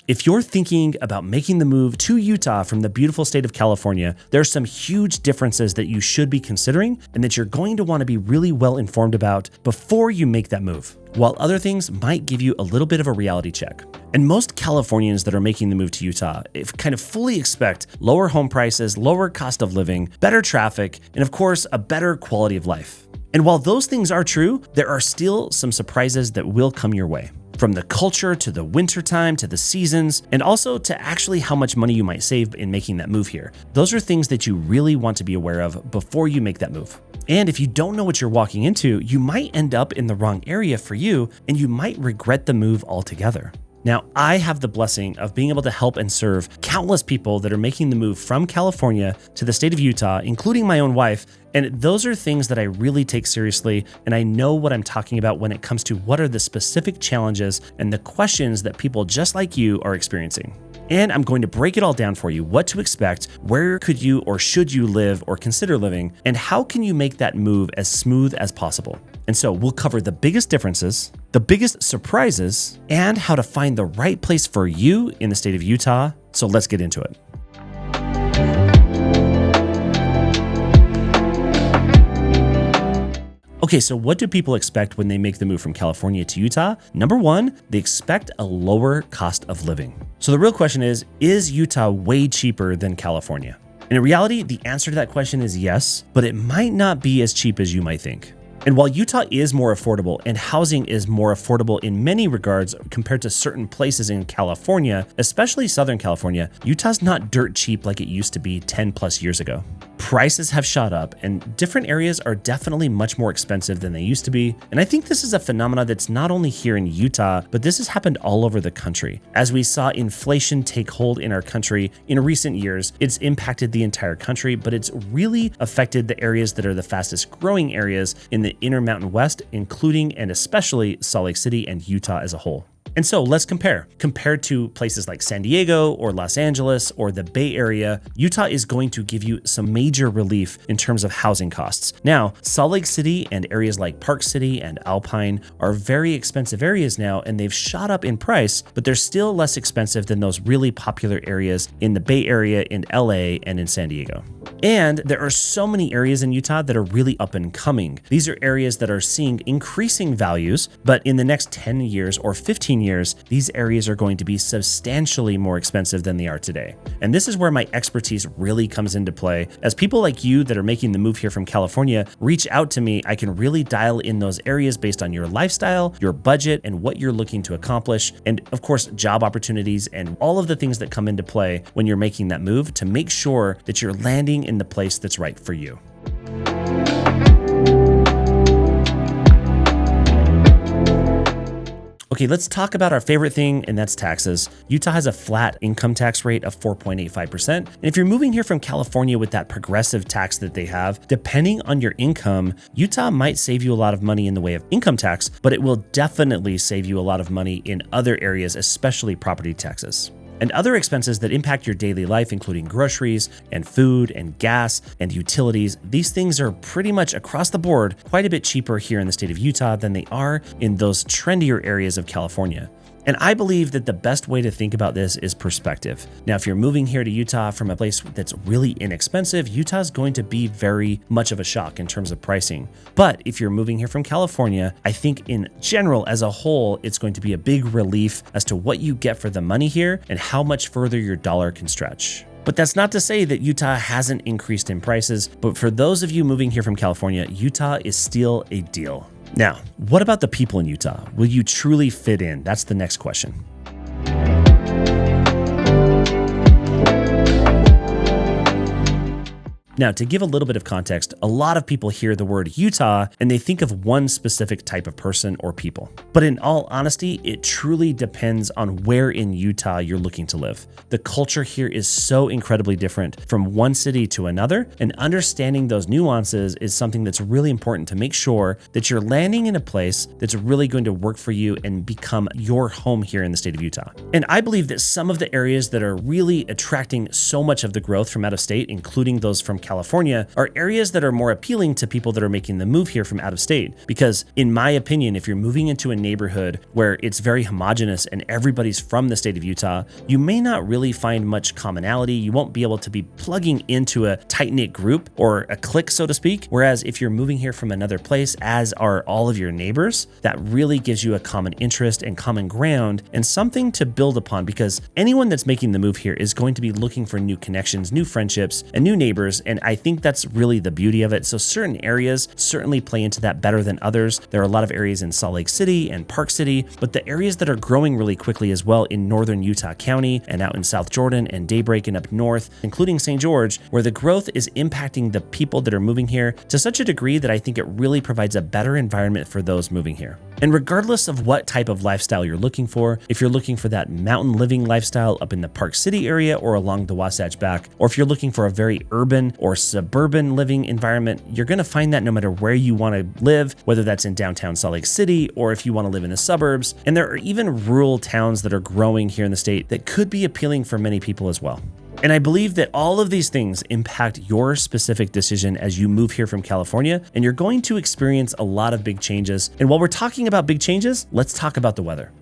If you're thinking about making the move to Utah from the beautiful state of California, there are some huge differences that you should be considering and that you're going to want to be really well informed about before you make that move, while other things might give you a little bit of a reality check. And most Californians that are making the move to Utah kind of fully expect lower home prices, lower cost of living, better traffic, and of course, a better quality of life. And while those things are true, there are still some surprises that will come your way. From the culture to the wintertime to the seasons, and also to actually how much money you might save in making that move here. Those are things that you really want to be aware of before you make that move. And if you don't know what you're walking into, you might end up in the wrong area for you, and you might regret the move altogether. Now, I have the blessing of being able to help and serve countless people that are making the move from California to the state of Utah, including my own wife. And those are things that I really take seriously, and I know what I'm talking about when it comes to what are the specific challenges and the questions that people just like you are experiencing. And I'm going to break it all down for you, what to expect, where could you or should you live or consider living, and how can you make that move as smooth as possible. And so we'll cover the biggest differences, the biggest surprises, and how to find the right place for you in the state of Utah. So let's get into it. Okay, so what do people expect when they make the move from California to Utah? Number one, they expect a lower cost of living. So the real question is Utah way cheaper than California? And in reality, the answer to that question is yes, but it might not be as cheap as you might think. And while Utah is more affordable and housing is more affordable in many regards compared to certain places in California, especially Southern California, Utah's not dirt cheap like it used to be 10 plus years ago. Prices have shot up and different areas are definitely much more expensive than they used to be. And I think this is a phenomenon that's not only here in Utah, but this has happened all over the country. As we saw inflation take hold in our country in recent years, it's impacted the entire country, but it's really affected the areas that are the fastest growing areas in the Intermountain West, including and especially Salt Lake City and Utah as a whole. And so let's compare. Compared to places like San Diego or Los Angeles or the Bay Area, Utah is going to give you some major relief in terms of housing costs. Now, Salt Lake City and areas like Park City and Alpine are very expensive areas now, and they've shot up in price, but they're still less expensive than those really popular areas in the Bay Area, in LA, and in San Diego. And there are so many areas in Utah that are really up and coming. These are areas that are seeing increasing values, but in the next 10 years or 15 years, these areas are going to be substantially more expensive than they are today. And this is where my expertise really comes into play. As people like you that are making the move here from California reach out to me, I can really dial in those areas based on your lifestyle, your budget, and what you're looking to accomplish. And of course, job opportunities and all of the things that come into play when you're making that move to make sure that you're landing in the place that's right for you. Okay, let's talk about our favorite thing, and that's taxes. Utah has a flat income tax rate of 4.85%. And if you're moving here from California with that progressive tax that they have, depending on your income, Utah might save you a lot of money in the way of income tax, but it will definitely save you a lot of money in other areas, especially property taxes. And other expenses that impact your daily life, including groceries and food and gas and utilities, these things are pretty much across the board quite a bit cheaper here in the state of Utah than they are in those trendier areas of California. And I believe that the best way to think about this is perspective. Now, if you're moving here to Utah from a place that's really inexpensive, Utah's going to be very much of a shock in terms of pricing. But if you're moving here from California, I think in general, as a whole, it's going to be a big relief as to what you get for the money here and how much further your dollar can stretch. But that's not to say that Utah hasn't increased in prices. But for those of you moving here from California, Utah is still a deal. Now, what about the people in Utah? Will you truly fit in? That's the next question. Now, to give a little bit of context, a lot of people hear the word Utah and they think of one specific type of person or people. But in all honesty, it truly depends on where in Utah you're looking to live. The culture here is so incredibly different from one city to another, and understanding those nuances is something that's really important to make sure that you're landing in a place that's really going to work for you and become your home here in the state of Utah. And I believe that some of the areas that are really attracting so much of the growth from out of state, including those from California are areas that are more appealing to people that are making the move here from out of state. Because in my opinion, if you're moving into a neighborhood where it's very homogenous and everybody's from the state of Utah, you may not really find much commonality. You won't be able to be plugging into a tight-knit group or a clique, so to speak. Whereas if you're moving here from another place, as are all of your neighbors, that really gives you a common interest and common ground and something to build upon, because anyone that's making the move here is going to be looking for new connections, new friendships, and new neighbors. And I think that's really the beauty of it. So certain areas certainly play into that better than others. There are a lot of areas in Salt Lake City and Park City, but the areas that are growing really quickly as well in northern Utah County and out in South Jordan and Daybreak and up north, including St. George, where the growth is impacting the people that are moving here to such a degree that I think it really provides a better environment for those moving here. And regardless of what type of lifestyle you're looking for, if you're looking for that mountain living lifestyle up in the Park City area or along the Wasatch Back, or if you're looking for a very urban or suburban living environment, you're going to find that no matter where you want to live, whether that's in downtown Salt Lake City or if you want to live in the suburbs. And there are even rural towns that are growing here in the state that could be appealing for many people as well. And I believe that all of these things impact your specific decision as you move here from California, and you're going to experience a lot of big changes. And while we're talking about big changes, let's talk about the weather.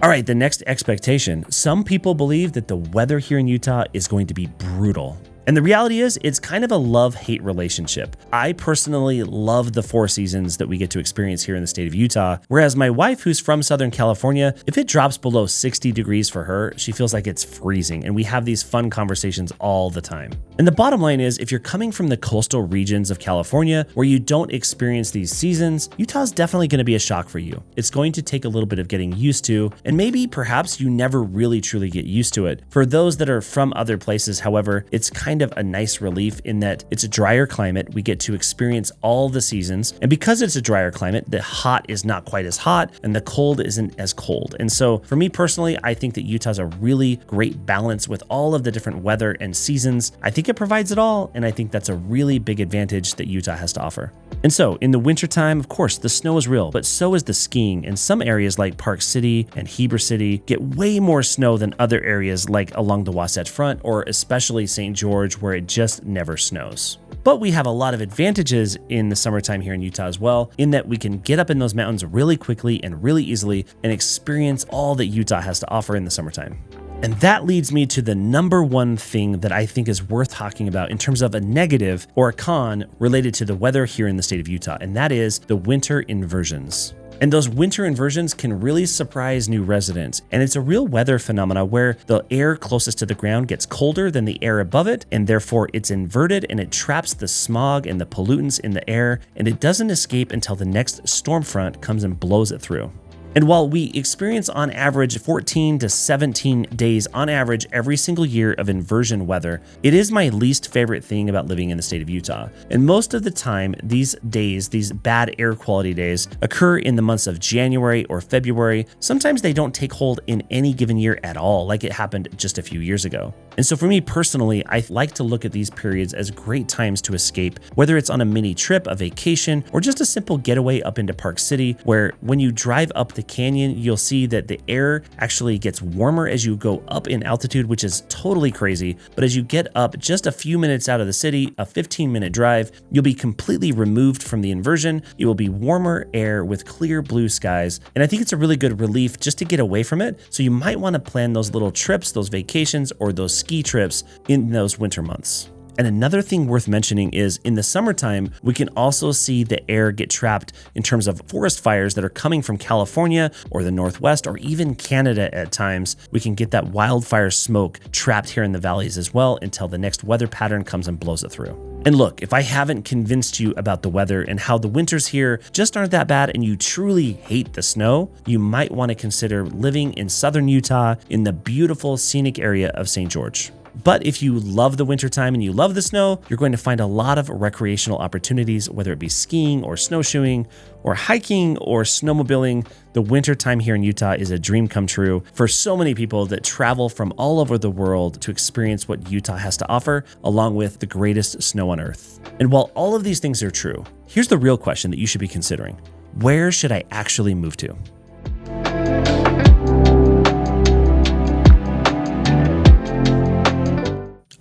All right, the next expectation. Some people believe that the weather here in Utah is going to be brutal. And the reality is, it's kind of a love-hate relationship. I personally love the 4 seasons that we get to experience here in the state of Utah, whereas my wife, who's from Southern California, if it drops below 60 degrees for her, she feels like it's freezing, and we have these fun conversations all the time. And the bottom line is, if you're coming from the coastal regions of California, where you don't experience these seasons, Utah's definitely going to be a shock for you. It's going to take a little bit of getting used to, and maybe perhaps you never really truly get used to it. For those that are from other places, however, it's kind of a nice relief in that it's a drier climate. We get to experience all the seasons. And because it's a drier climate, the hot is not quite as hot and the cold isn't as cold. And so for me personally, I think that Utah's a really great balance with all of the different weather and seasons. I think it provides it all. And I think that's a really big advantage that Utah has to offer. And so in the wintertime, of course, the snow is real, but so is the skiing. And some areas like Park City and Heber City get way more snow than other areas like along the Wasatch Front or especially St. George, where it just never snows. But we have a lot of advantages in the summertime here in Utah as well, in that we can get up in those mountains really quickly and really easily and experience all that Utah has to offer in the summertime. And that leads me to the number one thing that I think is worth talking about in terms of a negative or a con related to the weather here in the state of Utah, and that is the winter inversions. And those winter inversions can really surprise new residents. And it's a real weather phenomena where the air closest to the ground gets colder than the air above it, and therefore it's inverted and it traps the smog and the pollutants in the air, and it doesn't escape until the next storm front comes and blows it through. And while we experience on average 14 to 17 days on average every single year of inversion weather, it is my least favorite thing about living in the state of Utah. And most of the time, these days, these bad air quality days, occur in the months of January or February. Sometimes they don't take hold in any given year at all, like it happened just a few years ago. And so for me personally, I like to look at these periods as great times to escape, whether it's on a mini trip, a vacation, or just a simple getaway up into Park City, where when you drive up the canyon, you'll see that the air actually gets warmer as you go up in altitude, which is totally crazy. But as you get up just a few minutes out of the city, a 15-minute drive, you'll be completely removed from the inversion. It will be warmer air with clear blue skies. And I think it's a really good relief just to get away from it. So you might want to plan those little trips, those vacations, or those ski trips in those winter months. And another thing worth mentioning is in the summertime, we can also see the air get trapped in terms of forest fires that are coming from California or the Northwest or even Canada at times. We can get that wildfire smoke trapped here in the valleys as well until the next weather pattern comes and blows it through. And look, if I haven't convinced you about the weather and how the winters here just aren't that bad and you truly hate the snow, you might want to consider living in southern Utah in the beautiful scenic area of St. George. But if you love the wintertime and you love the snow, you're going to find a lot of recreational opportunities, whether it be skiing or snowshoeing or hiking or snowmobiling. The wintertime here in Utah is a dream come true for so many people that travel from all over the world to experience what Utah has to offer, along with the greatest snow on earth. And while all of these things are true, here's the real question that you should be considering. Where should I actually move to?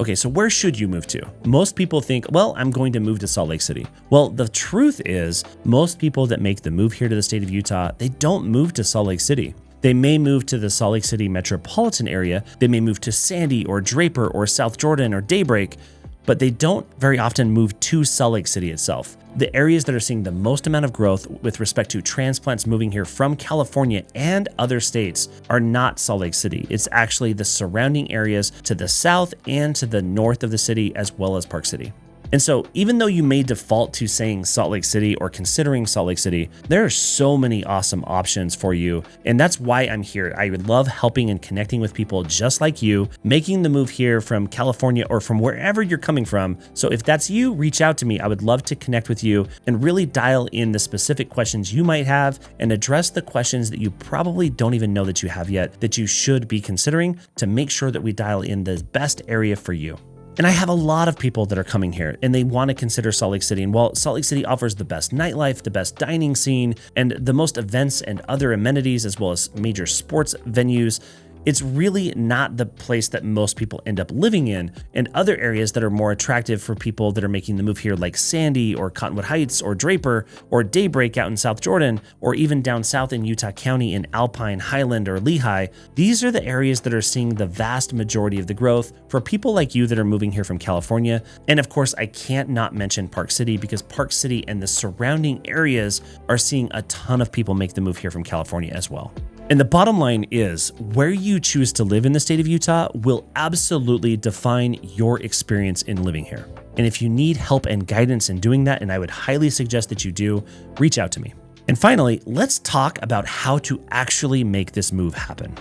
Okay, so where should you move to? Most people think, well, I'm going to move to Salt Lake City. Well, the truth is, most people that make the move here to the state of Utah, they don't move to Salt Lake City. They may move to the Salt Lake City metropolitan area. They may move to Sandy or Draper or South Jordan or Daybreak, but they don't very often move to Salt Lake City itself. The areas that are seeing the most amount of growth with respect to transplants moving here from California and other states are not Salt Lake City. It's actually the surrounding areas to the south and to the north of the city, as well as Park City. And so even though you may default to saying Salt Lake City or considering Salt Lake City, there are so many awesome options for you. And that's why I'm here. I would love helping and connecting with people just like you, making the move here from California or from wherever you're coming from. So if that's you, reach out to me. I would love to connect with you and really dial in the specific questions you might have and address the questions that you probably don't even know that you have yet that you should be considering to make sure that we dial in the best area for you. And I have a lot of people that are coming here and they want to consider Salt Lake City. And while Salt Lake City offers the best nightlife, the best dining scene, and the most events and other amenities, as well as major sports venues, it's really not the place that most people end up living in, and other areas that are more attractive for people that are making the move here, like Sandy or Cottonwood Heights or Draper or Daybreak out in South Jordan, or even down south in Utah County in Alpine, Highland, or Lehigh. These are the areas that are seeing the vast majority of the growth for people like you that are moving here from California. And of course, I can't not mention Park City, because Park City and the surrounding areas are seeing a ton of people make the move here from California as well. And the bottom line is, where you choose to live in the state of Utah will absolutely define your experience in living here. And if you need help and guidance in doing that, and I would highly suggest that you do, reach out to me. And finally, let's talk about how to actually make this move happen.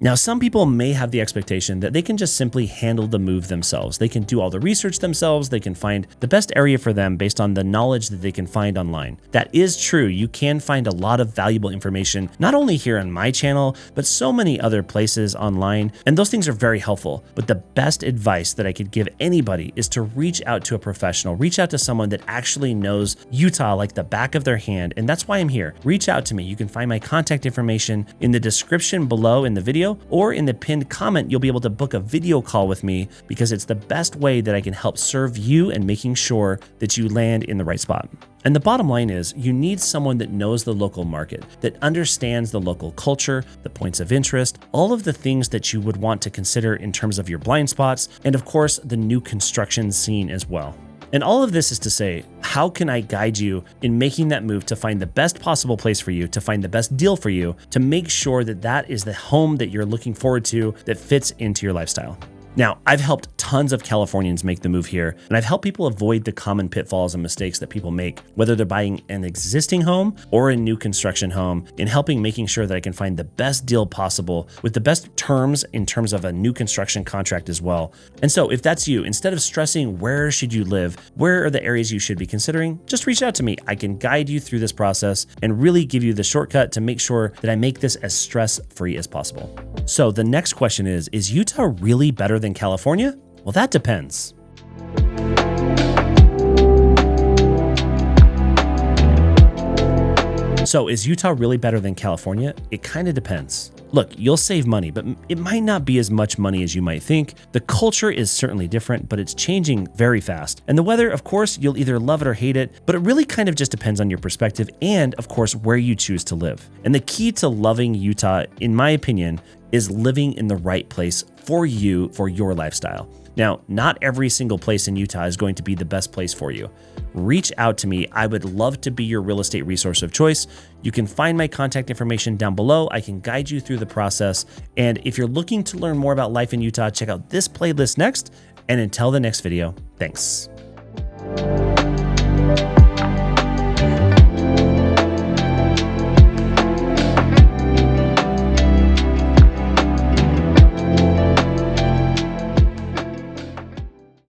Now, some people may have the expectation that they can just simply handle the move themselves. They can do all the research themselves. They can find the best area for them based on the knowledge that they can find online. That is true. You can find a lot of valuable information, not only here on my channel, but so many other places online. And those things are very helpful. But the best advice that I could give anybody is to reach out to a professional, reach out to someone that actually knows Utah like the back of their hand. And that's why I'm here. Reach out to me. You can find my contact information in the description below in the video, or in the pinned comment. You'll be able to book a video call with me, because it's the best way that I can help serve you and making sure that you land in the right spot. And the bottom line is, you need someone that knows the local market, that understands the local culture, the points of interest, all of the things that you would want to consider in terms of your blind spots, and of course, the new construction scene as well. And all of this is to say, how can I guide you in making that move to find the best possible place for you, to find the best deal for you, to make sure that that is the home that you're looking forward to that fits into your lifestyle. Now, I've helped tons of Californians make the move here, and I've helped people avoid the common pitfalls and mistakes that people make, whether they're buying an existing home or a new construction home, in helping making sure that I can find the best deal possible with the best terms in terms of a new construction contract as well. And so if that's you, instead of stressing where should you live, where are the areas you should be considering, just reach out to me. I can guide you through this process and really give you the shortcut to make sure that I make this as stress-free as possible. So the next question is Utah really better than California? Well, that depends. So is Utah really better than California? It kind of depends. Look, you'll save money, but it might not be as much money as you might think. The culture is certainly different, but it's changing very fast. And the weather, of course, you'll either love it or hate it, but it really kind of just depends on your perspective and, of course, where you choose to live. And the key to loving Utah, in my opinion, is living in the right place for you, for your lifestyle. Now, not every single place in Utah is going to be the best place for you. Reach out to me. I would love to be your real estate resource of choice. You can find my contact information down below. I can guide you through the process. And if you're looking to learn more about life in Utah, check out this playlist next. And until the next video, thanks.